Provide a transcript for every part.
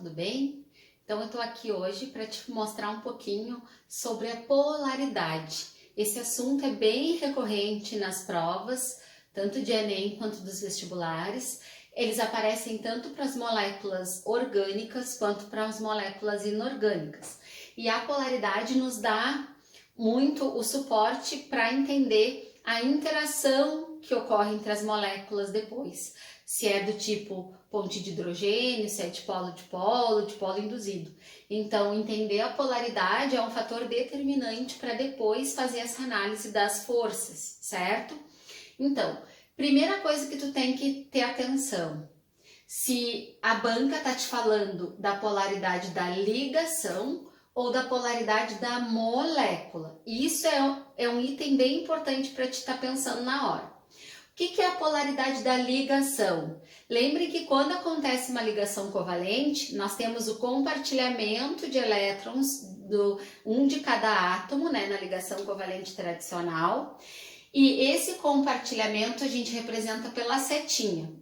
tudo bem? Então eu tô aqui hoje para te mostrar um pouquinho sobre a polaridade. Esse assunto é bem recorrente nas provas, tanto de Enem quanto dos vestibulares. Eles aparecem tanto para as moléculas orgânicas quanto para as moléculas inorgânicas. E a polaridade nos dá muito o suporte para entender a interação que ocorre entre as moléculas depois. Se é do tipo ponte de hidrogênio, se é de polo induzido. Então, entender a polaridade é um fator determinante para depois fazer essa análise das forças, certo? Então, primeira coisa que tu tem que ter atenção, se a banca está te falando da polaridade da ligação ou da polaridade da molécula. Isso é um item bem importante para te estar pensando na hora. O que é a polaridade da ligação? Lembre que quando acontece uma ligação covalente, nós temos o compartilhamento de elétrons, um de cada átomo, né, na ligação covalente tradicional. E esse compartilhamento a gente representa pela setinha,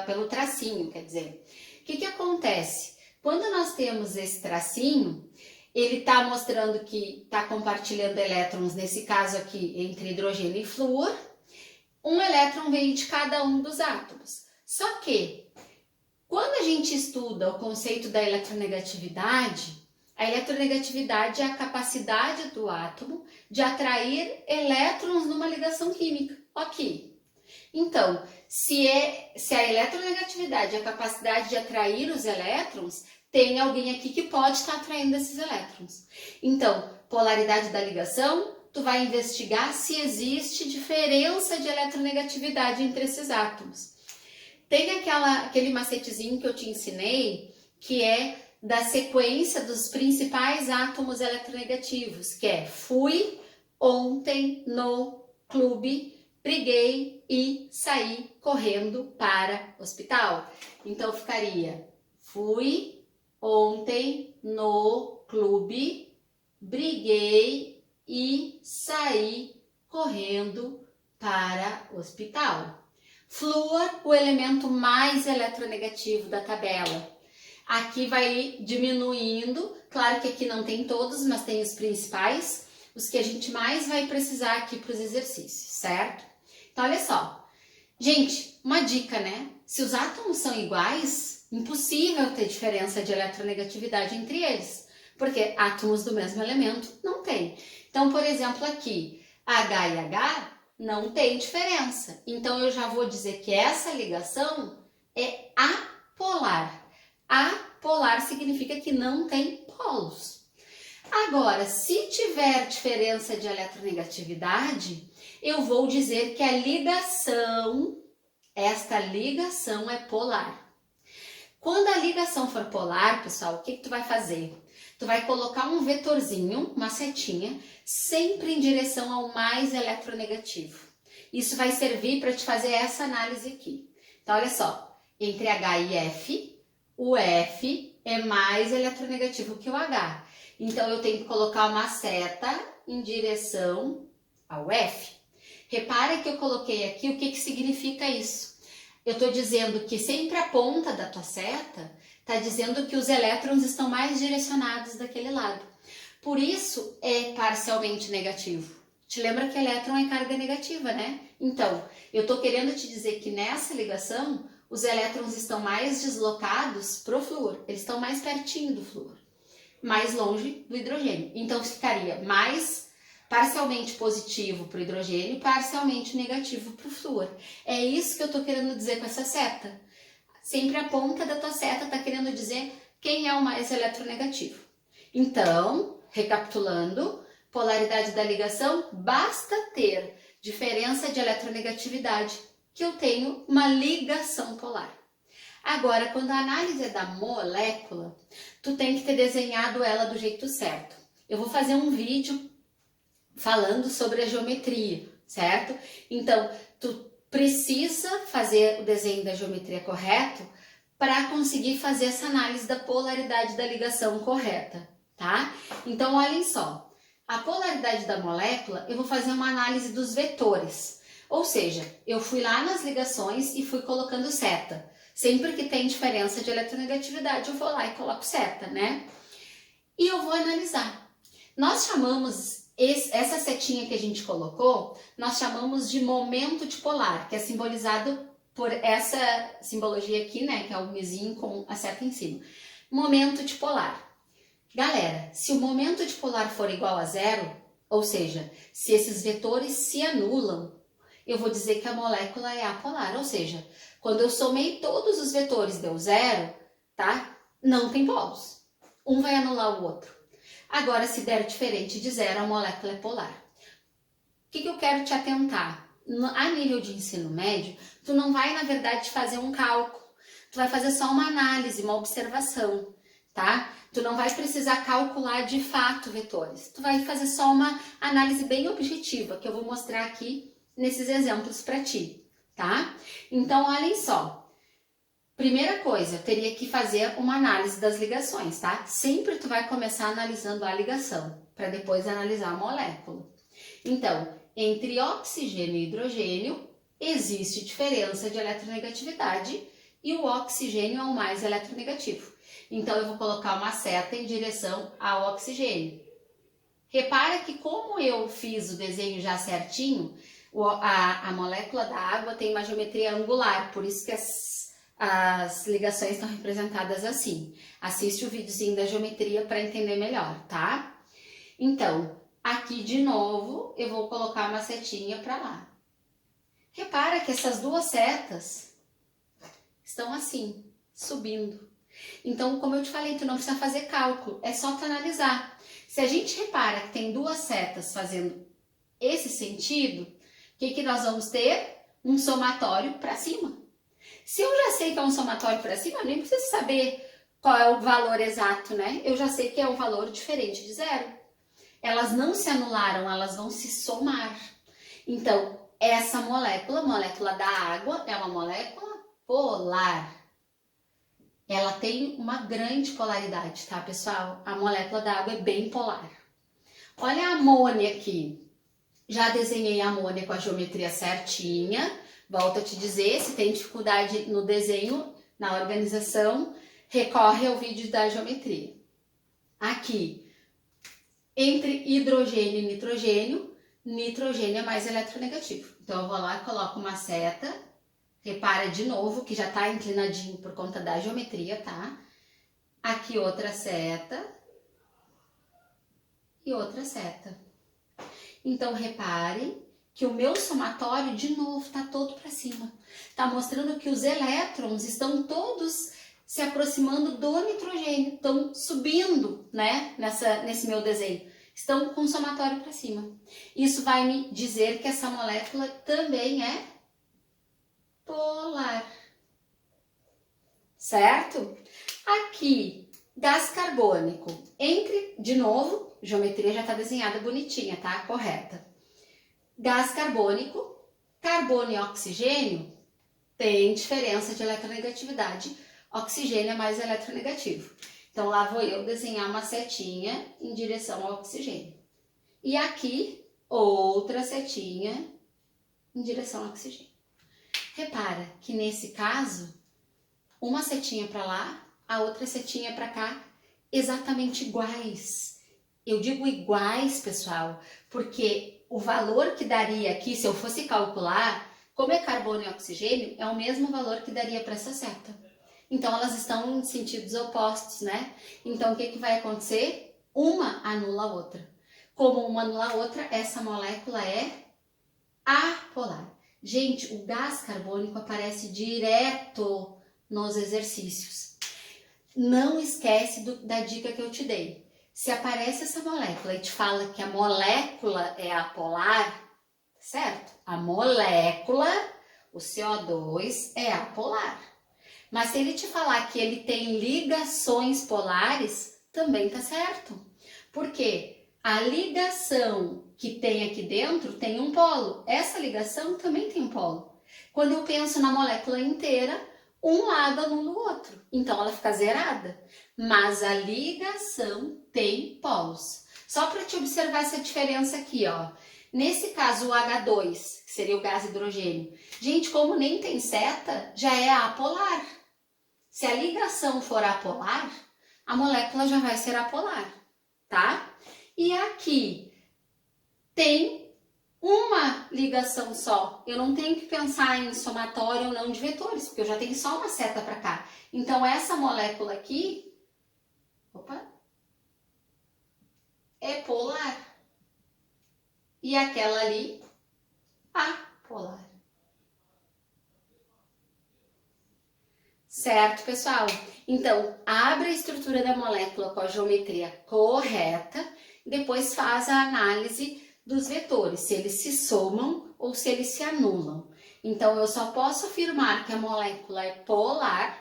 pelo tracinho, quer dizer. O que acontece? Quando nós temos esse tracinho, ele está mostrando que está compartilhando elétrons, nesse caso aqui, entre hidrogênio e flúor. Um elétron vem de cada um dos átomos. Só que, quando a gente estuda o conceito da eletronegatividade, a eletronegatividade é a capacidade do átomo de atrair elétrons numa ligação química. Ok. Então, se a eletronegatividade é a capacidade de atrair os elétrons, tem alguém aqui que pode estar atraindo esses elétrons. Então, polaridade da ligação, tu vai investigar se existe diferença de eletronegatividade entre esses átomos. Tem aquele macetezinho que eu te ensinei, que é da sequência dos principais átomos eletronegativos, que é fui ontem no clube, briguei e saí correndo para o hospital. Então ficaria fui ontem no clube, briguei e saí correndo para o hospital. Flúor, o elemento mais eletronegativo da tabela. Aqui vai diminuindo, claro que aqui não tem todos, mas tem os principais, os que a gente mais vai precisar aqui para os exercícios, certo? Então, olha só. Gente, uma dica, né? Se os átomos são iguais, impossível ter diferença de eletronegatividade entre eles, porque átomos do mesmo elemento não tem. Então, por exemplo, aqui, H e H não tem diferença. Então, eu já vou dizer que essa ligação é apolar. Apolar significa que não tem polos. Agora, se tiver diferença de eletronegatividade, eu vou dizer que a ligação, esta ligação é polar. Quando a ligação for polar, pessoal, o que tu vai fazer? Tu vai colocar um vetorzinho, uma setinha, sempre em direção ao mais eletronegativo. Isso vai servir para te fazer essa análise aqui. Então, olha só, entre H e F, o F é mais eletronegativo que o H. Então, eu tenho que colocar uma seta em direção ao F. Repara que eu coloquei aqui o que significa isso. Eu estou dizendo que sempre a ponta da tua seta está dizendo que os elétrons estão mais direcionados daquele lado. Por isso, é parcialmente negativo. Te lembra que elétron é carga negativa, né? Então, eu estou querendo te dizer que nessa ligação, os elétrons estão mais deslocados para o flúor. Eles estão mais pertinho do flúor, mais longe do hidrogênio. Então, ficaria mais parcialmente positivo para o hidrogênio e parcialmente negativo para o flúor. É isso que eu estou querendo dizer com essa seta. Sempre a ponta da tua seta está querendo dizer quem é o mais eletronegativo. Então, recapitulando, polaridade da ligação, basta ter diferença de eletronegatividade, que eu tenho uma ligação polar. Agora, quando a análise é da molécula, tu tem que ter desenhado ela do jeito certo. Eu vou fazer um vídeo falando sobre a geometria, certo? Então, tu precisa fazer o desenho da geometria correto para conseguir fazer essa análise da polaridade da ligação correta, tá? Então, olhem só. A polaridade da molécula, eu vou fazer uma análise dos vetores. Ou seja, eu fui lá nas ligações e fui colocando seta. Sempre que tem diferença de eletronegatividade, eu vou lá e coloco seta, né? E eu vou analisar. Nós chamamos essa setinha que a gente colocou, nós chamamos de momento dipolar, que é simbolizado por essa simbologia aqui, né? Que é o mesinho com a seta em cima. Momento dipolar. Galera, se o momento dipolar for igual a zero, ou seja, se esses vetores se anulam, eu vou dizer que a molécula é apolar, ou seja, quando eu somei todos os vetores deu zero, tá? Não tem polos. Um vai anular o outro. Agora, se der diferente de zero, a molécula é polar. O que eu quero te atentar? A nível de ensino médio, tu não vai, na verdade, fazer um cálculo. Tu vai fazer só uma análise, uma observação, tá? Tu não vai precisar calcular de fato vetores. Tu vai fazer só uma análise bem objetiva, que eu vou mostrar aqui nesses exemplos para ti, tá? Então, olhem só. Primeira coisa, eu teria que fazer uma análise das ligações, tá? Sempre tu vai começar analisando a ligação, para depois analisar a molécula. Então, entre oxigênio e hidrogênio, existe diferença de eletronegatividade e o oxigênio é o mais eletronegativo. Então, eu vou colocar uma seta em direção ao oxigênio. Repara que como eu fiz o desenho já certinho, a molécula da água tem uma geometria angular, por isso que as ligações estão representadas assim. Assiste o videozinho da geometria para entender melhor, tá? Então, aqui de novo, eu vou colocar uma setinha para lá. Repara que essas duas setas estão assim, subindo. Então, como eu te falei, tu não precisa fazer cálculo, é só tu analisar. Se a gente repara que tem duas setas fazendo esse sentido, o que nós vamos ter? Um somatório para cima. Se eu já sei que é um somatório para cima, eu nem preciso saber qual é o valor exato, né? Eu já sei que é um valor diferente de zero. Elas não se anularam, elas vão se somar. Então, essa molécula, a molécula da água, é uma molécula polar. Ela tem uma grande polaridade, tá, pessoal? A molécula da água é bem polar. Olha a amônia aqui. Já desenhei a amônia com a geometria certinha. Volto a te dizer, se tem dificuldade no desenho, na organização, recorre ao vídeo da geometria. Aqui, entre hidrogênio e nitrogênio, nitrogênio é mais eletronegativo. Então, eu vou lá e coloco uma seta. Repara de novo que já está inclinadinho por conta da geometria, tá? Aqui outra seta e outra seta. Então, repare que o meu somatório, de novo, está todo para cima. Está mostrando que os elétrons estão todos se aproximando do nitrogênio, estão subindo, né, nesse meu desenho. Estão com o somatório para cima. Isso vai me dizer que essa molécula também é polar. Certo? Aqui, gás carbônico. De novo, geometria já está desenhada bonitinha, tá? Correta. Gás carbônico, carbono e oxigênio tem diferença de eletronegatividade. Oxigênio é mais eletronegativo. Então, lá vou eu desenhar uma setinha em direção ao oxigênio. E aqui, outra setinha em direção ao oxigênio. Repara que nesse caso, uma setinha para lá, a outra setinha para cá, exatamente iguais. Eu digo iguais, pessoal, porque o valor que daria aqui, se eu fosse calcular, como é carbono e oxigênio, é o mesmo valor que daria para essa seta. Então, elas estão em sentidos opostos, né? Então, o que vai acontecer? Uma anula a outra. Como uma anula a outra, essa molécula é apolar. Gente, o gás carbônico aparece direto nos exercícios. Não esquece da dica que eu te dei. Se aparece essa molécula e te fala que a molécula é apolar, certo? A molécula, o CO2, é apolar. Mas se ele te falar que ele tem ligações polares, também tá certo. Por quê? A ligação que tem aqui dentro tem um polo. Essa ligação também tem um polo. Quando eu penso na molécula inteira, um lado anula o outro. Então, ela fica zerada. Mas a ligação tem polos. Só para te observar essa diferença aqui, ó. Nesse caso, o H2, que seria o gás hidrogênio. Gente, como nem tem seta, já é apolar. Se a ligação for apolar, a molécula já vai ser apolar, tá? E aqui tem uma ligação só. Eu não tenho que pensar em somatório ou não de vetores, porque eu já tenho só uma seta para cá. Então, essa molécula aqui, é polar. E aquela ali, apolar. Certo, pessoal? Então, abre a estrutura da molécula com a geometria correta e depois faz a análise dos vetores, se eles se somam ou se eles se anulam. Então, eu só posso afirmar que a molécula é polar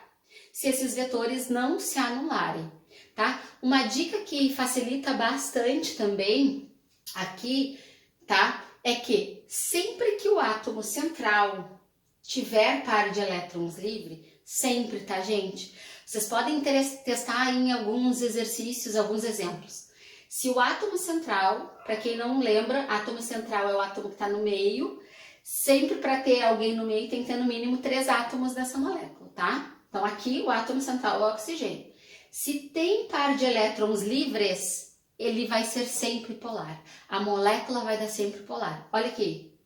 se esses vetores não se anularem, tá? Uma dica que facilita bastante também aqui, tá? É que sempre que o átomo central tiver par de elétrons livre, sempre, tá, gente? Vocês podem testar em alguns exercícios, alguns exemplos. Se o átomo central, para quem não lembra, átomo central é o átomo que está no meio, sempre para ter alguém no meio tem que ter no mínimo 3 átomos dessa molécula, tá? Então aqui o átomo central é o oxigênio. Se tem par de elétrons livres, ele vai ser sempre polar. A molécula vai dar sempre polar. Olha aqui,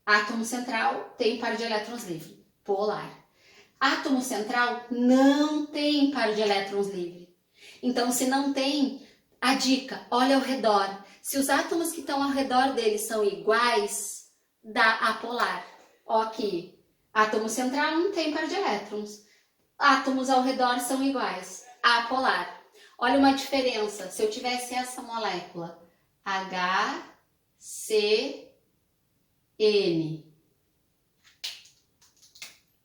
átomo central tem par de elétrons livre, polar. Átomo central não tem par de elétrons livre. Então, se não tem, a dica, olha ao redor. Se os átomos que estão ao redor dele são iguais, dá apolar. Ó aqui, átomo central não tem par de elétrons. Átomos ao redor são iguais, apolar. Olha uma diferença, se eu tivesse essa molécula, HCN.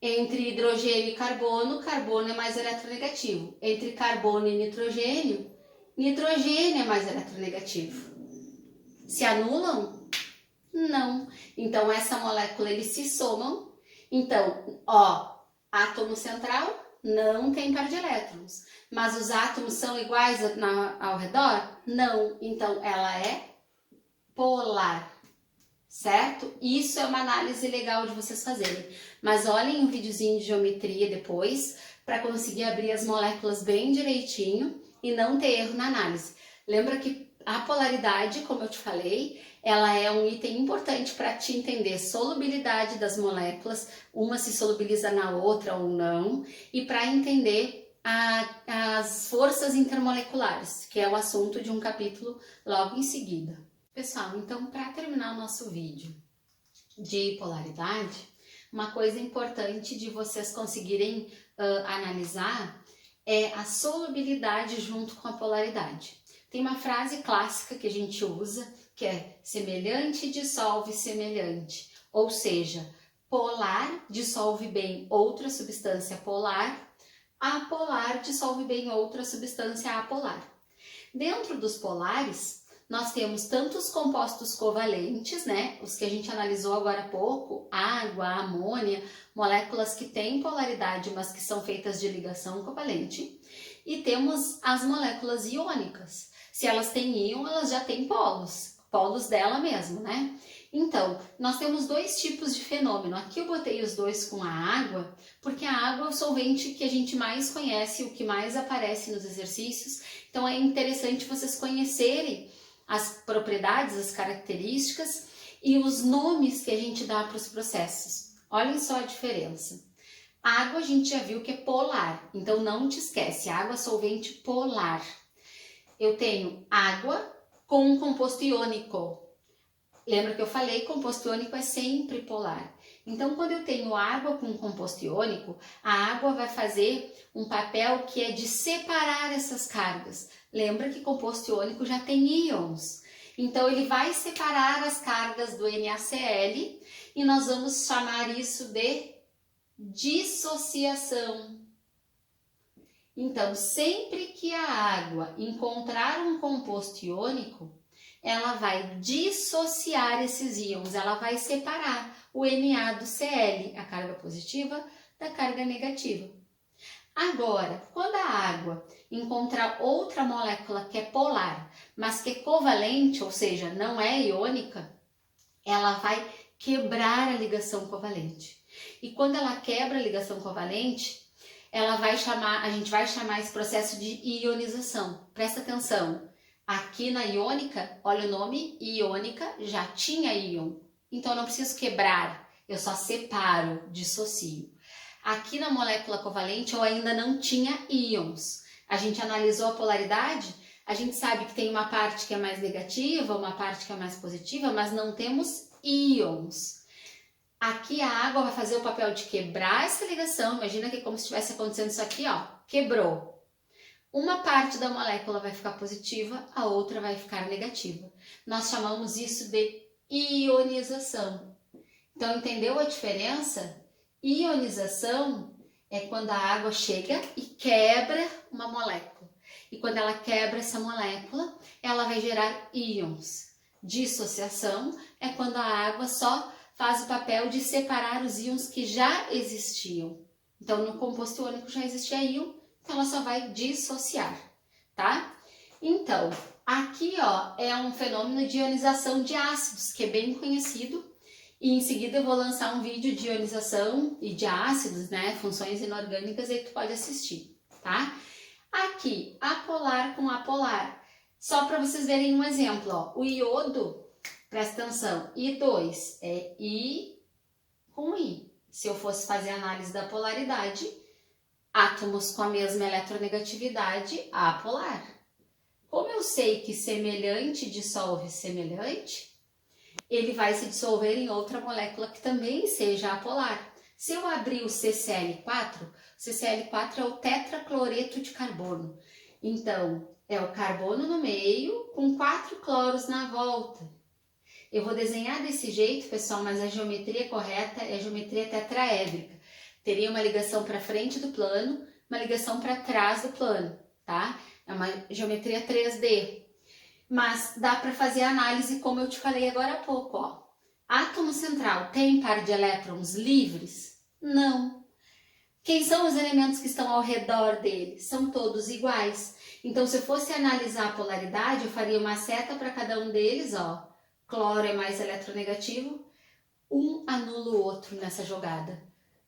Entre hidrogênio e carbono, carbono é mais eletronegativo. Entre carbono e nitrogênio, nitrogênio é mais eletronegativo. Se anulam? Não. Então, essa molécula, eles se somam. Então, ó, átomo central não tem par de elétrons. Mas os átomos são iguais ao redor? Não. Então, ela é polar. Certo? Isso é uma análise legal de vocês fazerem. Mas olhem um videozinho de geometria depois para conseguir abrir as moléculas bem direitinho e não ter erro na análise. Lembra que a polaridade, como eu te falei, ela é um item importante para te entender a solubilidade das moléculas, uma se solubiliza na outra ou não, e para entender as forças intermoleculares, que é o assunto de um capítulo logo em seguida. Pessoal, então para terminar o nosso vídeo de polaridade, uma coisa importante de vocês conseguirem analisar é a solubilidade junto com a polaridade. Tem uma frase clássica que a gente usa, que é semelhante dissolve semelhante, ou seja, polar dissolve bem outra substância polar, apolar dissolve bem outra substância apolar. Dentro dos polares, nós temos tanto os compostos covalentes, né, os que a gente analisou agora há pouco, água, amônia, moléculas que têm polaridade, mas que são feitas de ligação covalente, e temos as moléculas iônicas. Se elas têm íon, elas já têm polos dela mesmo, né? Então, nós temos dois tipos de fenômeno. Aqui eu botei os dois com a água, porque a água é o solvente que a gente mais conhece, o que mais aparece nos exercícios. Então, é interessante vocês conhecerem as propriedades, as características e os nomes que a gente dá para os processos. Olhem só a diferença. A água a gente já viu que é polar, então não te esquece, água é solvente polar. Eu tenho água com um composto iônico. Lembra que eu falei, composto iônico é sempre polar. Então, quando eu tenho água com composto iônico, a água vai fazer um papel que é de separar essas cargas. Lembra que composto iônico já tem íons. Então, ele vai separar as cargas do NaCl e nós vamos chamar isso de dissociação. Então, sempre que a água encontrar um composto iônico, ela vai dissociar esses íons, ela vai separar o Na do Cl, a carga positiva, da carga negativa. Agora, quando a água encontrar outra molécula que é polar, mas que é covalente, ou seja, não é iônica, ela vai quebrar a ligação covalente. E quando ela quebra a ligação covalente, a gente vai chamar esse processo de ionização. Presta atenção. Aqui na iônica, olha o nome, iônica, já tinha íon. Então eu não preciso quebrar, eu só separo, dissocio. Aqui na molécula covalente eu ainda não tinha íons. A gente analisou a polaridade, a gente sabe que tem uma parte que é mais negativa, uma parte que é mais positiva, mas não temos íons. Aqui a água vai fazer o papel de quebrar essa ligação. Imagina que é como se estivesse acontecendo isso aqui, ó, quebrou. Uma parte da molécula vai ficar positiva, a outra vai ficar negativa. Nós chamamos isso de ionização. Então, entendeu a diferença? Ionização é quando a água chega e quebra uma molécula. E quando ela quebra essa molécula, ela vai gerar íons. Dissociação é quando a água só faz o papel de separar os íons que já existiam. Então, no composto iônico já existia íon, então ela só vai dissociar, tá? Então, aqui, ó, é um fenômeno de ionização de ácidos, que é bem conhecido. E em seguida eu vou lançar um vídeo de ionização e de ácidos, né? Funções inorgânicas, aí tu pode assistir, tá? Aqui, apolar com apolar. Só para vocês verem um exemplo, ó. O iodo, presta atenção, I2 é I com I. Se eu fosse fazer análise da polaridade, átomos com a mesma eletronegatividade, apolar. Como eu sei que semelhante dissolve semelhante, ele vai se dissolver em outra molécula que também seja apolar. Se eu abrir o CCl4 é o tetracloreto de carbono. Então, é o carbono no meio com 4 cloros na volta. Eu vou desenhar desse jeito, pessoal, mas a geometria correta é a geometria tetraédrica. Teria uma ligação para frente do plano, uma ligação para trás do plano, tá? É uma geometria 3D. Mas dá para fazer a análise como eu te falei agora há pouco, ó. Átomo central tem par de elétrons livres? Não. Quem são os elementos que estão ao redor dele? São todos iguais. Então, se eu fosse analisar a polaridade, eu faria uma seta para cada um deles, ó. Cloro é mais eletronegativo, um anula o outro nessa jogada.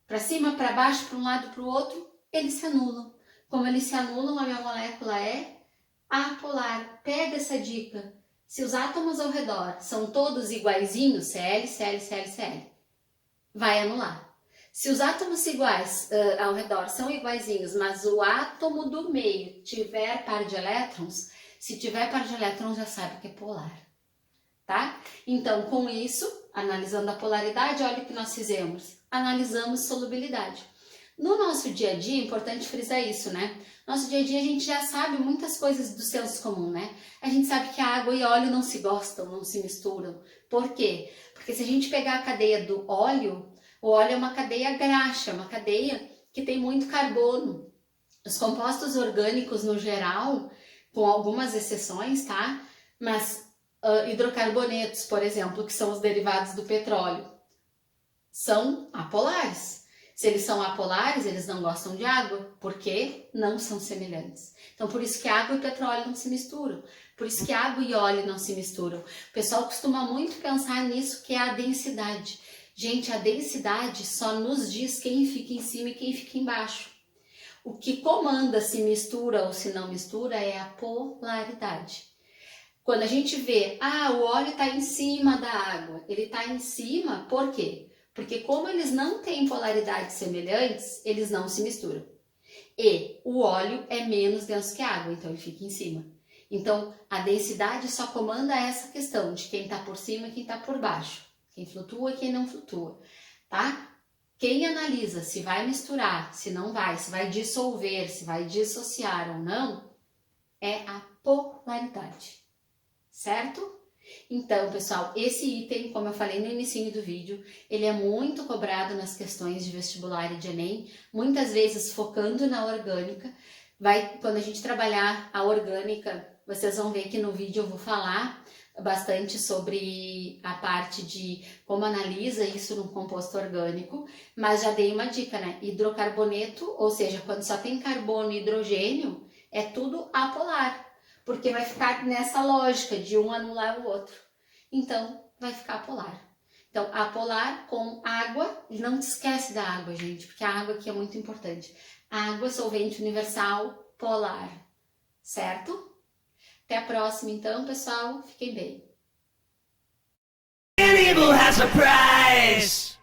Para cima, para baixo, para um lado, para o outro, eles se anulam. Como eles se anulam, a minha molécula é apolar. Pega essa dica. Se os átomos ao redor são todos iguaizinhos, Cl, Cl, Cl, Cl, vai anular. Se os átomos iguais ao redor são iguaizinhos, mas o átomo do meio tiver par de elétrons, se tiver par de elétrons já sabe que é polar, tá? Então, com isso, analisando a polaridade, olha o que nós fizemos. Analisamos solubilidade. No nosso dia a dia, é importante frisar isso, né? Nosso dia a dia a gente já sabe muitas coisas do senso comum, né? A gente sabe que a água e óleo não se gostam, não se misturam. Por quê? Porque se a gente pegar a cadeia do óleo, o óleo é uma cadeia graxa, uma cadeia que tem muito carbono. Os compostos orgânicos, no geral, com algumas exceções, tá? Mas hidrocarbonetos, por exemplo, que são os derivados do petróleo, são apolares. Se eles são apolares, eles não gostam de água, porque não são semelhantes. Então, por isso que água e petróleo não se misturam. Por isso que água e óleo não se misturam. O pessoal costuma muito pensar nisso, que é a densidade. Gente, a densidade só nos diz quem fica em cima e quem fica embaixo. O que comanda se mistura ou se não mistura é a polaridade. Quando a gente vê, o óleo está em cima da água, ele está em cima, por quê? Porque como eles não têm polaridades semelhantes, eles não se misturam. E o óleo é menos denso que a água, então ele fica em cima. Então, a densidade só comanda essa questão de quem está por cima e quem está por baixo. Quem flutua e quem não flutua, tá? Quem analisa se vai misturar, se não vai, se vai dissolver, se vai dissociar ou não, é a polaridade, certo? Então, pessoal, esse item, como eu falei no início do vídeo, ele é muito cobrado nas questões de vestibular e de Enem, muitas vezes focando na orgânica. Quando a gente trabalhar a orgânica, vocês vão ver que no vídeo eu vou falar bastante sobre a parte de como analisa isso no composto orgânico, mas já dei uma dica, né? Hidrocarboneto, ou seja, quando só tem carbono e hidrogênio, é tudo apolar. Porque vai ficar nessa lógica de um anular o outro. Então, vai ficar apolar. Então, apolar com água, não te esquece da água, gente, porque a água aqui é muito importante. Água, solvente universal, polar, certo? Até a próxima então, pessoal. Fiquem bem. Evil has a price.